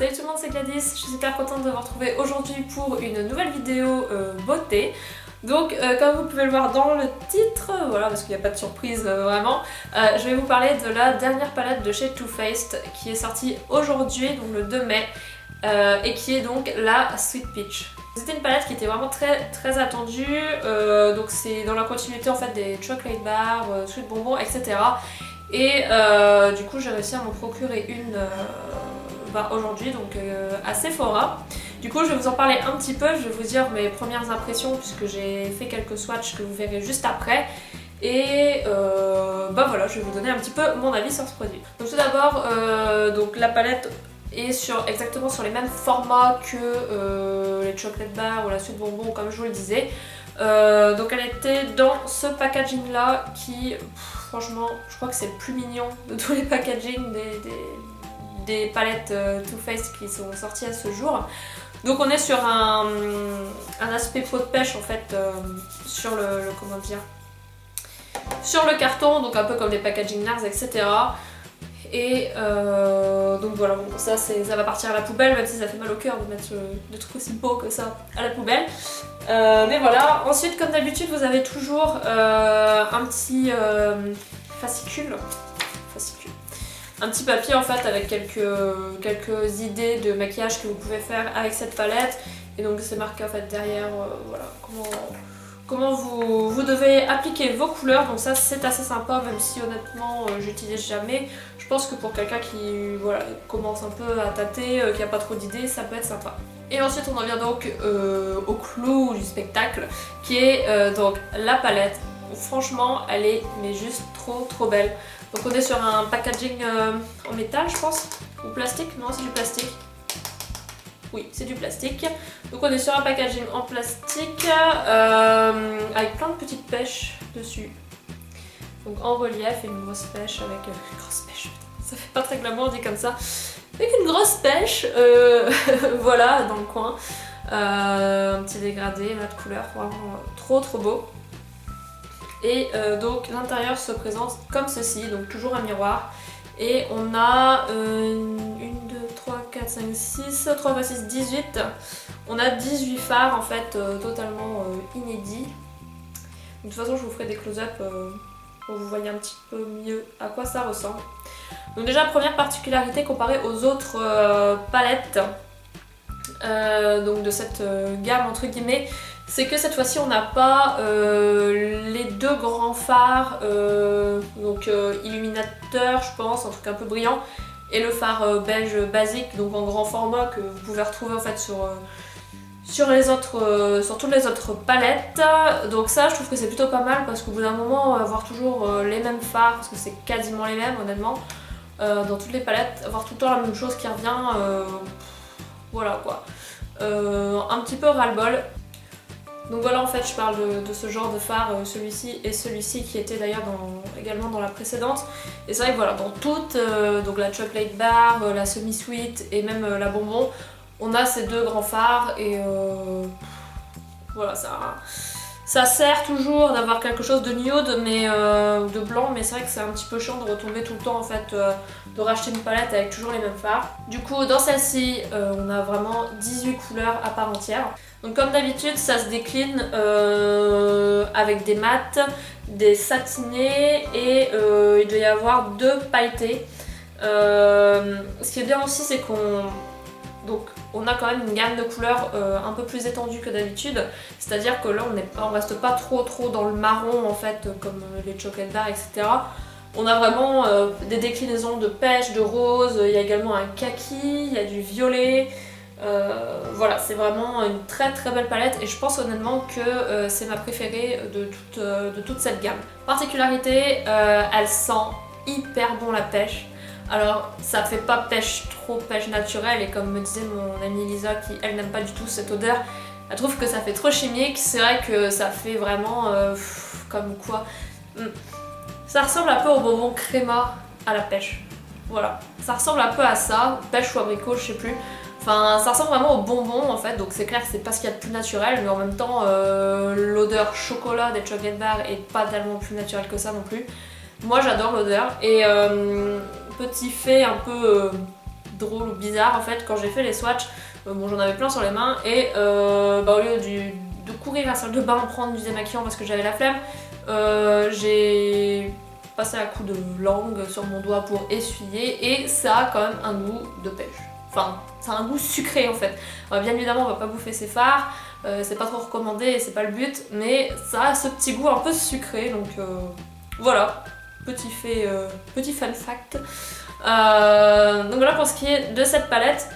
Salut tout le monde, c'est Gladys, je suis super contente de vous retrouver aujourd'hui pour une nouvelle vidéo beauté. Donc comme vous pouvez le voir dans le titre, voilà parce qu'il n'y a pas de surprise vraiment, je vais vous parler de la dernière palette de chez Too Faced qui est sortie aujourd'hui, donc le 2 mai, et qui est donc la Sweet Peach. C'était une palette qui était vraiment très attendue, donc c'est dans la continuité en fait des chocolate bars, sweet bonbons, etc. Et du coup j'ai réussi à m'en procurer une aujourd'hui, donc à Sephora. Du coup je vais vous en parler un petit peu, je vais vous dire mes premières impressions puisque j'ai fait quelques swatchs que vous verrez juste après. Et voilà, je vais vous donner un petit peu mon avis sur ce produit. Donc tout d'abord, donc la palette est exactement sur les mêmes formats que les chocolate bars ou la suite bonbons comme je vous le disais. Donc elle était dans ce packaging là qui franchement je crois que c'est le plus mignon de tous les packagings des palettes Too Faced qui sont sorties à ce jour. Donc on est sur un aspect peau de pêche en fait sur comment dire, sur le carton, donc un peu comme des packaging NARS, etc. Et donc voilà, bon, ça va partir à la poubelle, même si ça fait mal au cœur de mettre des trucs aussi beaux que ça à la poubelle. Mais voilà, ensuite comme d'habitude vous avez toujours un petit fascicule, un petit papier en fait avec quelques idées de maquillage que vous pouvez faire avec cette palette. Et donc c'est marqué en fait derrière voilà, comment vous devez appliquer vos couleurs. Donc ça c'est assez sympa, même si honnêtement j'utilise jamais. Je pense que pour quelqu'un qui voilà, commence un peu à tâter, qui n'a pas trop d'idées, ça peut être sympa. Et ensuite on en vient donc au clou du spectacle qui est donc la palette. Franchement elle est mais juste trop belle. Donc on est sur un packaging en métal je pense, ou plastique, non c'est du plastique. Oui, c'est du plastique. Donc on est sur un packaging en plastique avec plein de petites pêches dessus. Donc en relief et une grosse pêche avec... une grosse pêche, putain, ça fait pas très glamour dit comme ça. Avec une grosse pêche, voilà, dans le coin. Un petit dégradé là, de couleur, vraiment trop beau. Et donc l'intérieur se présente comme ceci, donc toujours un miroir. Et on a 1, 2, 3, 4, 5, 6, 3, 6, 18. On a 18 fards en fait totalement inédits. De toute façon je vous ferai des close-up pour que vous voyez un petit peu mieux à quoi ça ressemble. Donc déjà première particularité comparée aux autres palettes donc de cette gamme entre guillemets, c'est que cette fois-ci on n'a pas les deux grands fards, donc illuminateur je pense, un truc un peu brillant, et le phare beige basique, donc en grand format que vous pouvez retrouver en fait sur toutes les autres palettes. Donc ça je trouve que c'est plutôt pas mal parce qu'au bout d'un moment avoir toujours les mêmes fards, parce que c'est quasiment les mêmes honnêtement, dans toutes les palettes, avoir tout le temps la même chose qui revient, voilà quoi. Un petit peu ras-le-bol. Donc voilà en fait je parle de ce genre de phare, celui-ci et celui-ci qui était d'ailleurs également dans la précédente. Et c'est vrai que voilà, dans toutes, donc la chocolate bar, la semi-sweet et même la bonbon, on a ces deux grands phares et voilà ça sert toujours d'avoir quelque chose de nude mais de blanc, mais c'est vrai que c'est un petit peu chiant de retomber tout le temps en fait, de racheter une palette avec toujours les mêmes fards. Du coup dans celle-ci on a vraiment 18 couleurs à part entière. Donc comme d'habitude ça se décline avec des mattes, des satinés et il doit y avoir 2 pailletés. Ce qui est bien aussi c'est qu'on a quand même une gamme de couleurs un peu plus étendue que d'habitude, c'est-à-dire que là on reste pas trop dans le marron en fait comme les chocolate bars, etc. On a vraiment des déclinaisons de pêche, de rose, il y a également un kaki, il y a du violet. Voilà, c'est vraiment une très belle palette et je pense honnêtement que c'est ma préférée de toute cette gamme. Particularité, elle sent hyper bon la pêche. Alors ça fait pas pêche naturelle, et comme me disait mon amie Lisa qui elle n'aime pas du tout cette odeur, elle trouve que ça fait trop chimique. C'est vrai que ça fait vraiment comme quoi, ça ressemble un peu au bonbon créma à la pêche. Voilà, ça ressemble un peu à ça, pêche ou abricot je sais plus. Enfin ça ressemble vraiment au bonbon en fait, donc c'est clair que c'est pas ce qu'il y a de plus naturel, mais en même temps l'odeur chocolat des chocolate bars est pas tellement plus naturelle que ça non plus. Moi j'adore l'odeur. Et petit fait un peu drôle ou bizarre en fait quand j'ai fait les swatchs. Bon, j'en avais plein sur les mains et au lieu de courir à la salle de bain, prendre du démaquillant parce que j'avais la flemme, j'ai passé un coup de langue sur mon doigt pour essuyer et ça a quand même un goût de pêche. Enfin, ça a un goût sucré en fait. Bien évidemment, on va pas bouffer ses fards, c'est pas trop recommandé et c'est pas le but, mais ça a ce petit goût un peu sucré, donc voilà, petit fun fact. Donc voilà pour ce qui est de cette palette.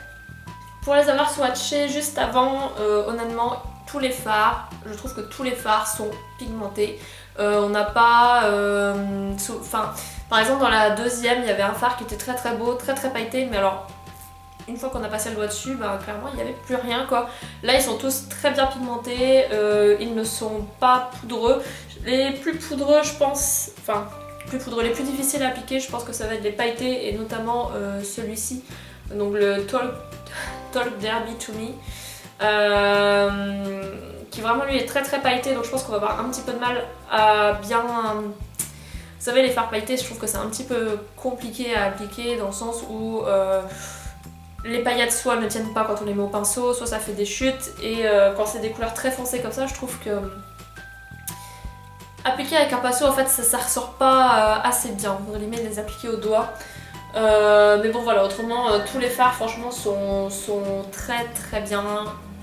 Pour les avoir swatchés juste avant, honnêtement, tous les fards, je trouve que tous les fards sont pigmentés. On n'a pas... par exemple, dans la deuxième, il y avait un fard qui était très très beau, très très pailleté, mais alors, une fois qu'on a passé le doigt dessus, clairement, il n'y avait plus rien, quoi. Là, ils sont tous très bien pigmentés, ils ne sont pas poudreux. Les plus poudreux, je pense... Enfin, les plus difficiles à appliquer, je pense que ça va être les pailletés, et notamment celui-ci, donc le Talk Derby to Me, qui vraiment lui est très très pailleté, donc je pense qu'on va avoir un petit peu de mal à bien... Vous savez, les fards pailletés, je trouve que c'est un petit peu compliqué à appliquer dans le sens où les paillettes soit ne tiennent pas quand on les met au pinceau, soit ça fait des chutes, et quand c'est des couleurs très foncées comme ça, je trouve que appliquer avec un pinceau, en fait, ça ressort pas assez bien. On devrait les appliquer au doigt. Mais bon voilà, autrement tous les fards franchement sont très très bien,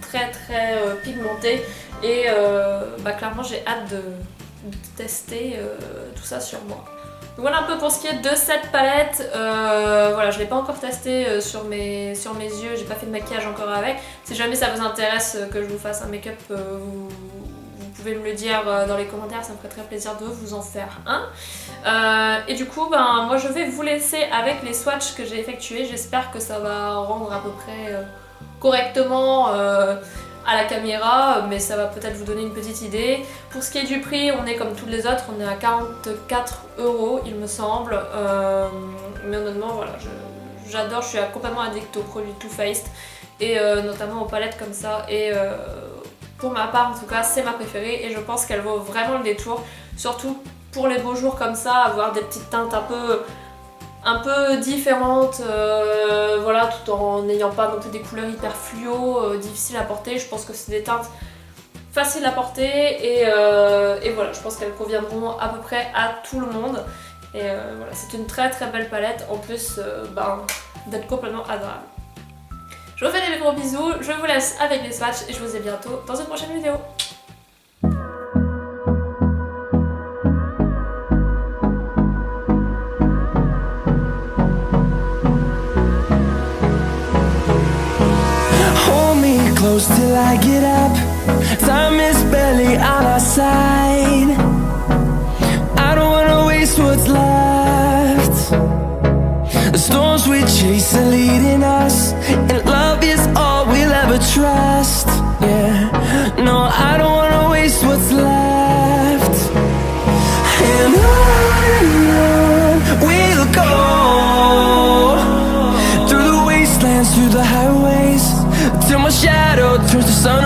très très pigmentés et clairement j'ai hâte de tester tout ça sur moi. Donc voilà un peu pour ce qui est de cette palette. Voilà, je l'ai pas encore testé sur mes yeux, j'ai pas fait de maquillage encore avec. Si jamais ça vous intéresse que je vous fasse un make-up, vous pouvez me le dire dans les commentaires, ça me ferait très plaisir de vous en faire un. Et du coup, moi je vais vous laisser avec les swatchs que j'ai effectués. J'espère que ça va rendre à peu près correctement à la caméra, mais ça va peut-être vous donner une petite idée. Pour ce qui est du prix, on est comme toutes les autres, on est à 44 € il me semble. Mais honnêtement, voilà, j'adore, je suis complètement addict aux produits Too Faced et notamment aux palettes comme ça. Et pour ma part, en tout cas, c'est ma préférée et je pense qu'elle vaut vraiment le détour. Surtout pour les beaux jours comme ça, avoir des petites teintes un peu différentes, voilà, tout en n'ayant pas non plus des couleurs hyper fluo, difficiles à porter. Je pense que c'est des teintes faciles à porter et voilà, je pense qu'elles conviendront à peu près à tout le monde. Et voilà, c'est une très très belle palette, en plus d'être complètement adorable. Je vous fais des gros bisous, je vous laisse avec les swatchs et je vous dis bientôt dans une prochaine vidéo. Hold me close till I get up. Time is barely on our side. I don't wanna waste what's left. The storms we chase are leading us, and love is all we'll ever trust. Yeah, no, I don't wanna waste what's left. And on we'll go, through the wastelands, through the highways, till my shadow turns to sun